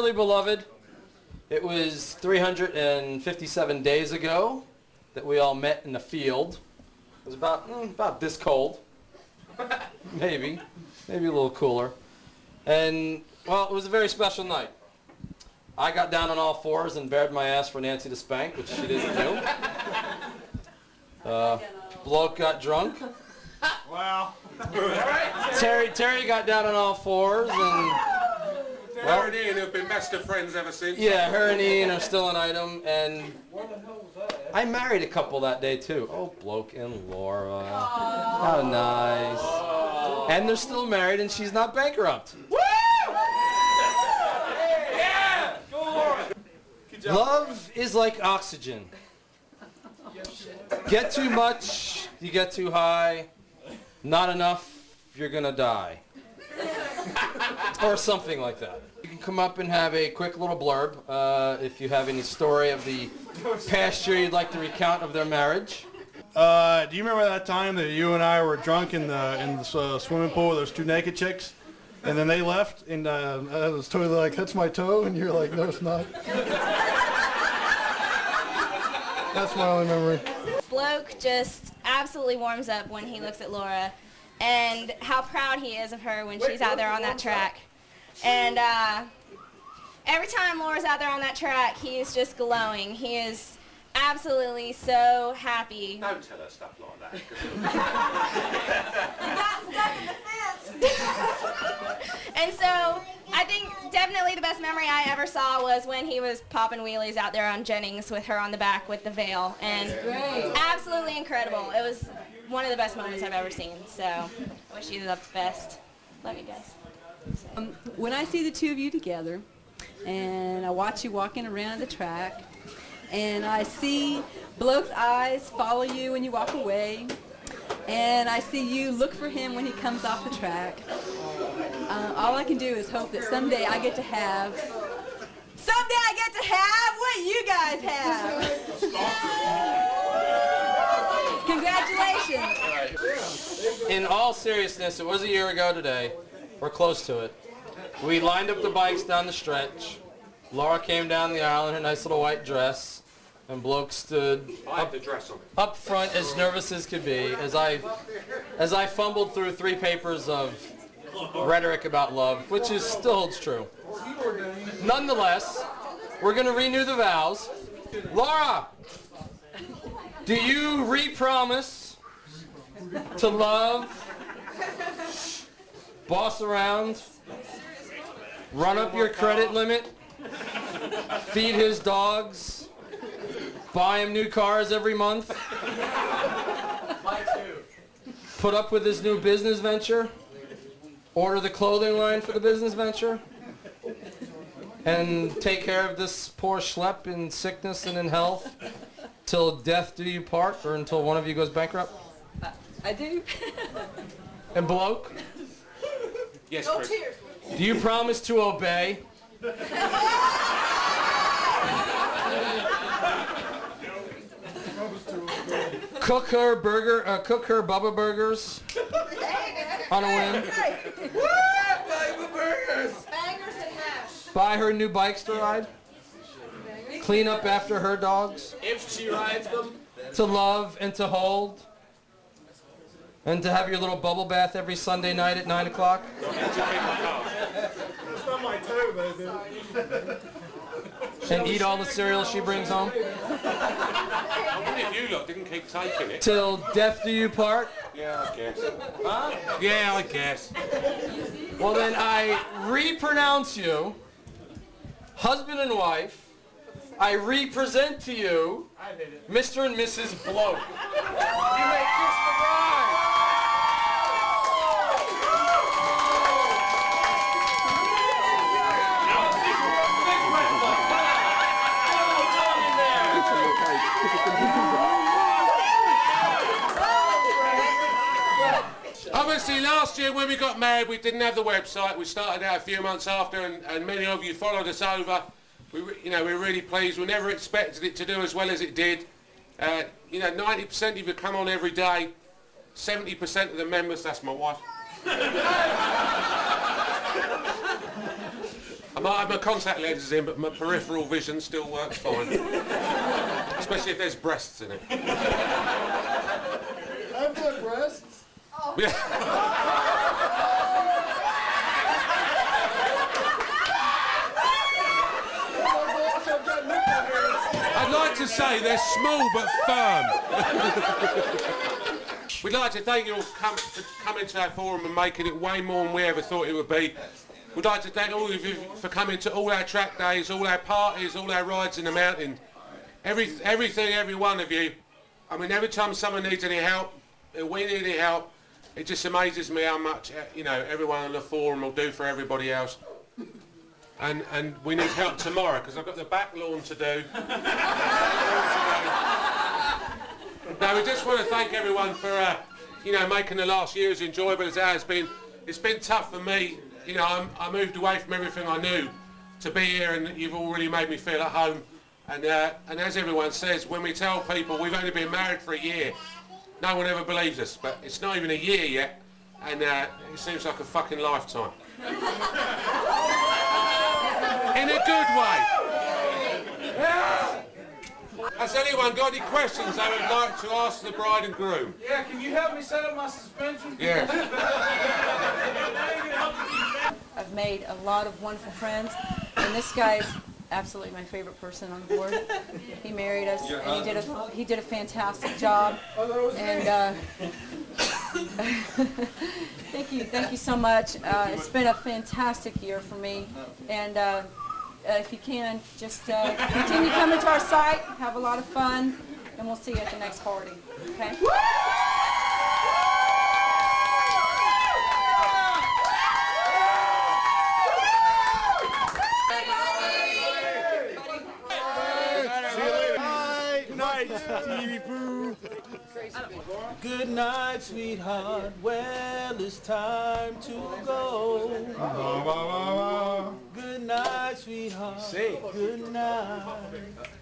Dearly beloved, it was 357 days ago that we all met in the field. It was about this cold, maybe a little cooler. And, well, it was a very special night. I got down on all fours and bared my ass for Nancy to spank, which she didn't do. Bloke got drunk. Wow. Terry got down on all fours, and her and Ian have been best of friends ever since. Yeah, her and Ian are still an item, and I married a couple that day too. Oh, Bloke and Laura. How nice. And they're still married, and she's not bankrupt. Woo! Yeah! Go Laura! Love is like oxygen. Get too much, you get too high. Not enough, you're gonna die. Or something like that. You can come up and have a quick little blurb if you have any story of the past year you'd like to recount of their marriage. Do you remember that time that you and I were drunk in the swimming pool with those two naked chicks? And then they left, and I was totally like, that's my toe, and you're like, no, it's not. That's my only memory. Bloke just absolutely warms up when he looks at Laura, and how proud he is of her when she's out there on that track. And every time Laura's out there on that track, he is just glowing. He is absolutely so happy. Don't tell her stuff like that. And so I think definitely the best memory I ever saw was when he was popping wheelies out there on Jennings with her on the back with the veil. And absolutely incredible. It was one of the best moments I've ever seen. So I wish you the best. Love you guys. When I see the two of you together, and I watch you walking around the track, and I see Bloke's eyes follow you when you walk away, and I see you look for him when he comes off the track, all I can do is hope that someday I get to have what you guys have. Congratulations. In all seriousness, it was a year ago today. We're close to it. We lined up the bikes down the stretch. Laura came down the aisle in her nice little white dress, and Bloke stood up front as nervous as could be as I fumbled through 3 papers of rhetoric about love, which still holds true. Nonetheless, we're going to renew the vows. Laura, do you re-promise to love, boss around, run up your credit limit, feed his dogs, buy him new cars every month, put up with his new business venture, order the clothing line for the business venture, and take care of this poor schlep in sickness and in health till death do you part, or until one of you goes bankrupt? I do. And Bloke? Yes, Chris. Do you promise to obey? Cook her Bubba burgers on a whim. Bubba burgers! Bangers and mash. Buy her new bikes to ride. Clean up after her dogs. If she rides them. To love and to hold. And to have your little bubble bath every Sunday night at 9 o'clock. It's not my toe, baby. And eat all the cereal she brings home. I wonder if you lot didn't keep taking it. Till death do you part. Yeah, I guess. Huh? Yeah, I guess. Well then I re-pronounce you husband and wife. I re-present to you Mr. and Mrs. Bloke. You may kiss the bride. Obviously, last year when we got married, we didn't have the website. We started out a few months after, and many of you followed us over. We're really pleased. We never expected it to do as well as it did. 90% of you come on every day. 70% of the members, that's my wife. I might have my contact lenses in, but my peripheral vision still works fine. Especially if there's breasts in it. I've got breasts. Yeah. I'd like to say they're small but firm. We'd like to thank you all for coming to our forum and making it way more than we ever thought it would be. We'd like to thank all of you for coming to all our track days, all our parties, all our rides in the mountain. Everything, every one of you. I mean, every time someone needs any help, we need any help, it just amazes me how much, everyone on the forum will do for everybody else. And we need help tomorrow, because I've got the back lawn to do. Now, we just want to thank everyone for, making the last year as enjoyable as it has been. It's been tough for me. I moved away from everything I knew to be here, and you've all really made me feel at home. And as everyone says, when we tell people we've only been married for a year, no one ever believes us. But it's not even a year yet, and it seems like a fucking lifetime. In a good way. Has anyone got any questions they would like to ask the bride and groom? Yeah, can you help me set up my suspension? Yeah. I've made a lot of wonderful friends, and this guy's absolutely my favorite person on the board. He married us, and he did a fantastic job. And thank you so much. It's been a fantastic year for me, and if you can, just continue coming to our site, have a lot of fun, and we'll see you at the next party. Okay? TV Pooh. Good night, sweetheart. Well, it's time to go. Good night, sweetheart. Good night.